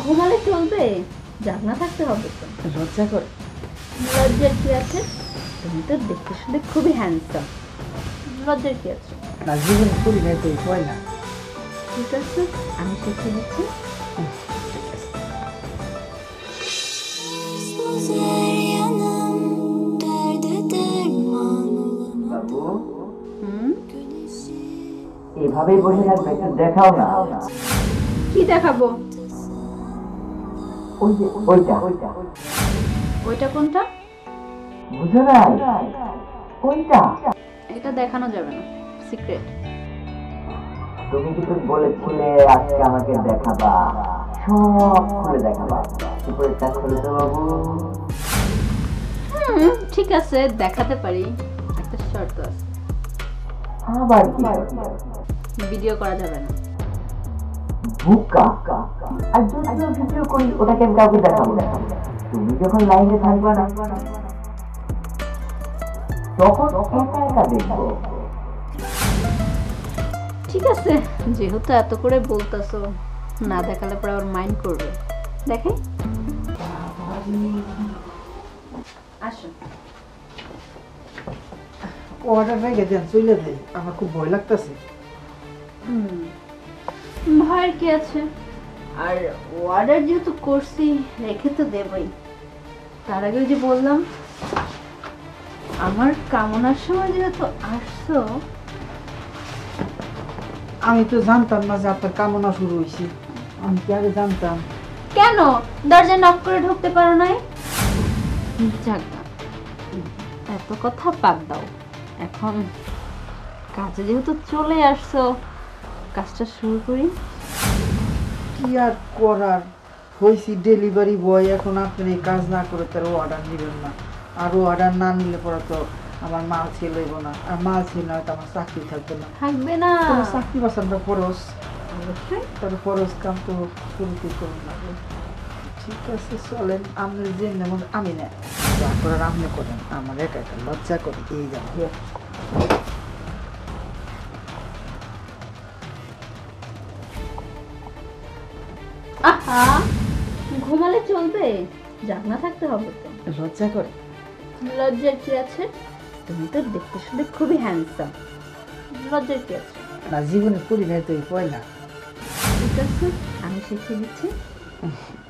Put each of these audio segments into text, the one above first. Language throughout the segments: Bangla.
ঘুমালে চলবে, জাগনা থাকতে হবে তো। লজ্জা করে? লজ্জার কি আছে? তুমি তো দেখতে শুনতে খুবই হ্যান্ডসাম, লজ্জার কি আছে? না জীবনে করি নাই তো হয় না। ঠিক আছে, আমি শিখে দিচ্ছি। বাবু এভাবেই বসে থাকবে, একটু দেখাও না। কি দেখাবো? ওই যে ওইটা ওইটা কোনটা? বুঝো না? ওইটা এটা দেখানো যাবে না, সিক্রেট। তুমি কিন্তু বলেছিলে আজকে আমাকে দেখাবা, সব খুলে দেখাবা। উপরেরটা খুলে দাও বাবু। ঠিক আছে, দেখাতে পারি, একটা শর্ত আছে। আবার কি? ভিডিও করা যাবে না। বুকা আর যদি ভিডিও করি ওটাকে আমি কাউকে দেখাবো না। তুমি যখন লাইনে থাকবে না তখন একা একা দেখবো। ঠিক আছে, যেহেতু এত করে বলতেছো, না দেখালে পরে আবার মাইন্ড করবে। দেখে আসো। অর্ডার রেখে দেন, চলে দেয়, আমার খুব ভয় লাগতেছে। ভয়ের কি আছে? আর অর্ডার যেহেতু করছি, রেখে তো দেবই। তার আগে যে বললাম, আমার কামনার সময় যেহেতু আসছো। আমি তো জানতাম না যে আপনার কামনা শুরু হয়েছে, আমি কি আগে জানতাম? কেন দরজা নক করে ঢুকতে পারো নাই? যাক, এত কথা বাদ দাও। এখন কাজে যেহেতু চলে আসছো, কাজটা শুরু করি। কি আর করার, হয়েছি ডেলিভারি বয়। এখন আপনি এই কাজ না করে তার অর্ডার নেবেন না, আর অর্ডার না নিলে পরে তো আমার মাল ছেলে হইব না, আর মাল ছিল না তো আমার চাকরি থাকবে না। থাকবে না? চাকরি বাঁচানোটা খরচ, তার খরচ কাম তো শুরুতে করুন না। ঠিক আছে চলেন, আপনি যে যেমন আমি না যা করার আপনি করেন, আমার একা একা লজ্জা করে এই যাবো। আহা, ঘুমালে চলবে, জাগনা থাকতে হবে তো। লজ্জা করে? লজ্জার কি আছে? তুমি তো দেখতে শুনতে খুবই হ্যান্ডসাম, লজ্জার কি আছে? না জীবনে করি নাই তো পয়লা। ঠিক আছে, আমি শিখিয়ে দিচ্ছি।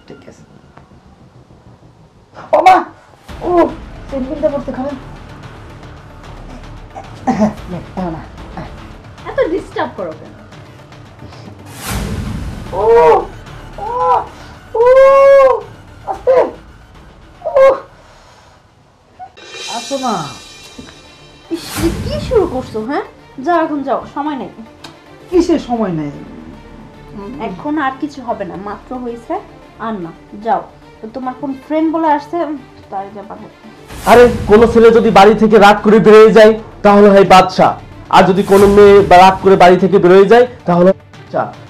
ঠিক আছে। ও মা, ও সেন্টিমেন্টটা করতে খাবেন না? এত ডিস্টার্ব করো কেন? ও ও ও আস্তে ও আসো না। ইস, কি শুরু করছো? হ্যাঁ, যাও এখন, যাও, সময় নেই। কিসের সময় নেই? এখন আর কিছু হবে না, মাত্র হয়েছে। আর না, যাও। তো তোমার কোন ফ্রেন্ড বলে আসছে, তার যা পাঠাও। আরে কোন ছেলে যদি বাড়ি থেকে রাগ করে বেরিয়ে যায় তাহলে হয় বাদশা, আর যদি কোনো মেয়ে রাগ করে বাড়ি থেকে বেরিয়ে যায় তাহলে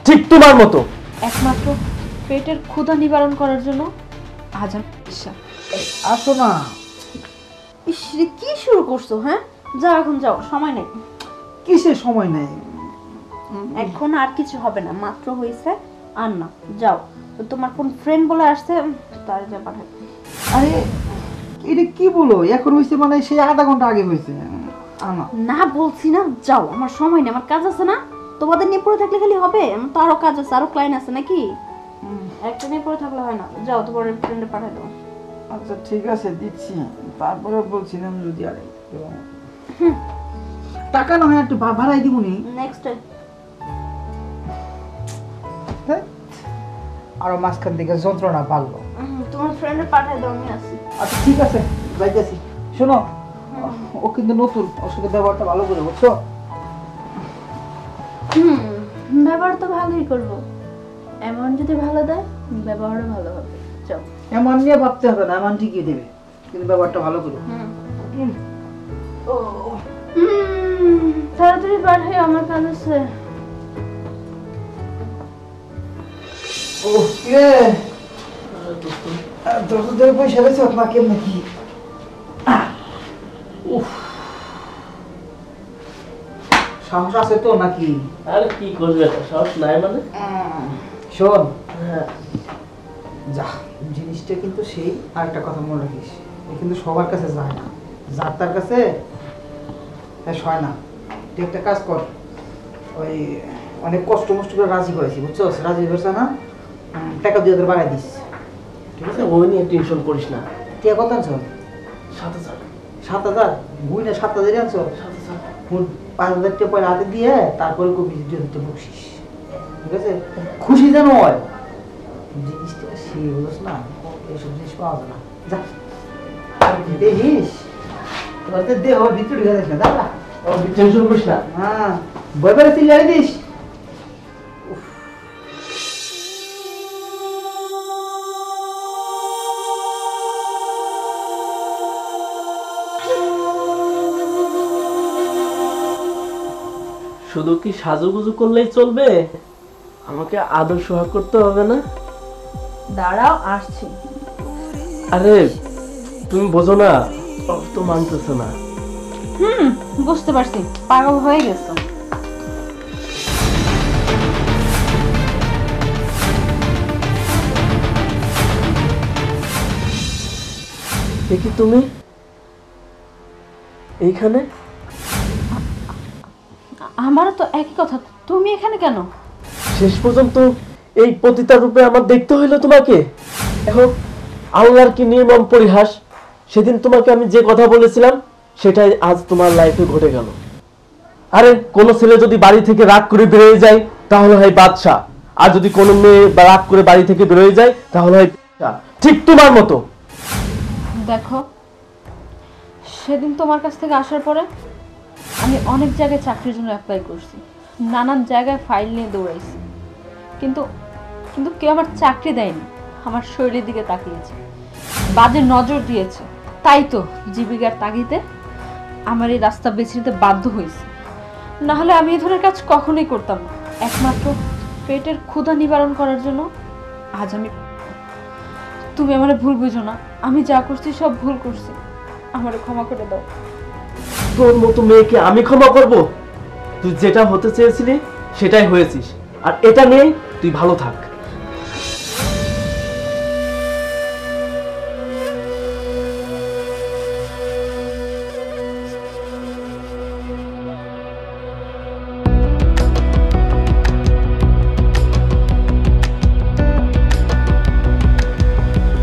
ঠিক তোমার মতো। একমাত্র পেটের ক্ষুধা নিবারণ করার জন্য আজান। আসো না। ইস, কি শুরু করছো? হ্যাঁ, যাও এখন, যাও, সময় নেই। কিসের সময় নেই? এখন আর কিছু হবে না, মাত্র হয়েছে। আর না, যাও। তো তোমার কোন ফ্রেন্ড বলে আসছে, তার যা পাঠাও। আরে এটা কি বলো, এখন হয়েছে মানে সেই আধা ঘন্টা আগে হয়েছে। না বলছি না, যাও, আমার সময় নেই, আমার কাজ আছে না। তোমাদের নিয়ে পড়ে থাকলে খালি হবে? আমার তো আরো কাজ আছে, আরো ক্লায়েন্ট আছে নাকি? একটা নিয়ে পড়ে থাকলে হয় না, যাও, তোমার ফ্রেন্ডে পাঠাই দাও। আচ্ছা ঠিক আছে, দিচ্ছি। তারপরে বলছিলাম যদি আর টাকা না হয় একটু ভাড়াই দিবনি। Next time. আরো মাঝখান থেকে যন্ত্রণা পারলো। তোমার ফ্রেন্ডে পাঠাই দাও, আমি আসি। আচ্ছা ঠিক আছে, যাইতেছি। শোনো, ও কিন্তু নতুন, ওর সাথে ব্যবহারটা ভালো করে, বুঝছো? ব্যবহার তো ভালোই করবো। এমন যদি ভালো দেয়, ব্যবহারও ভালো হবে। যাও। এমন নিয়ে ভাবতে হবে না, এমন ঠিকই দেবে, কিন্তু ব্যবহারটা ভালো করে। তাড়াতাড়ি পাঠাই, আমার কাজ আছে। ওকে, দশ ধরে পয়সা রয়েছে আপনার কেমন কি? সাহস আছে তো নাকি? আরে কি করবে, সাহস নাই মানে? শোন, যা, জিনিসটা কিন্তু সেই। আর একটা কথা মনে রাখিস, এ কিন্তু সবার কাছে যায় না, যার তার কাছে হয় না। তুই একটা কাজ কর, ওই অনেক কষ্ট মষ্ট করে রাজি করেছি, বুঝছো? রাজি হয়েছে না, টাকা দিয়ে তোর বাড়াই দিস, ঠিক আছে? ওই নিয়ে টেনশন করিস না। টিয়া কত আনছো? 7,000। 7,000? বুঝি না 7,000 আনছো? 7,000। 5,000 টাকা পরে হাতে দিয়ে তারপরে কবি 2,000 টাকা বকশিস, ঠিক আছে? খুশি যেন হয়। জিনিসটা সে বলছ না, এইসব জিনিস পাওয়া যায় না। যা দেখিস, তোর তো দেহ ভিতরে ঢুকে যাস না, দাঁড়া। টেনশন করিস না। হ্যাঁ, বই পেরে চিল্লাই দিস। শুধু কি সাজুগুজু করলেই চলবে? আমাকে আদর সোহাগ করতে হবে না? দাঁড়াও, আসছি। আরে তুমি বোঝো না, ও তো মানতেছে না। বুঝতে পারছি, পাগল হয়ে গেছো। দেখি তুমি এইখানে? আমারও তো একই কথা, তুমি এখানে কেন? শেষ পর্যন্ত এই পতিতার রূপে আমার দেখতে হইলো তোমাকে। এখন আল্লাহর কি নির্মম পরিহাস, সেদিন তোমাকে আমি যে কথা বলেছিলাম সেটাই আজ তোমার লাইফে ঘটে গেল। আরে কোন ছেলে যদি বাড়ি থেকে রাগ করে বেরিয়ে যায় তাহলে হয় বাদশা, আর যদি কোনো মেয়ে বা রাগ করে বাড়ি থেকে বেরিয়ে যায় তাহলে হয় বাদশা। ঠিক তোমার মতো। দেখো, সেদিন তোমার কাছ থেকে আসার পরে আমি অনেক জায়গায় চাকরির জন্য অ্যাপ্লাই করছি, নানান জায়গায় ফাইল নিয়ে দৌড়াইছি, কিন্তু কিন্তু কেউ আমার চাকরি দেয়নি। আমার শরীরের দিকে তাকিয়েছে, বাজে নজর দিয়েছে। তাই তো জীবিকার তাগিদে আমার এই রাস্তা বেছে নিতে বাধ্য হয়েছি, নাহলে আমি এই ধরনের কাজ কখনোই করতাম না। একমাত্র পেটের ক্ষুধা নিবারণ করার জন্য আজ আমি। তুমি আমার ভুল বুঝো না, আমি যা করছি সব ভুল করছি, আমারে ক্ষমা করে দাও। তোর মতো মেয়েকে আমি ক্ষমা করব? তুই যেটা হতে চেয়েছিলি সেটাই হয়েছিস, আর এটা নিয়েই তুই ভালো থাক।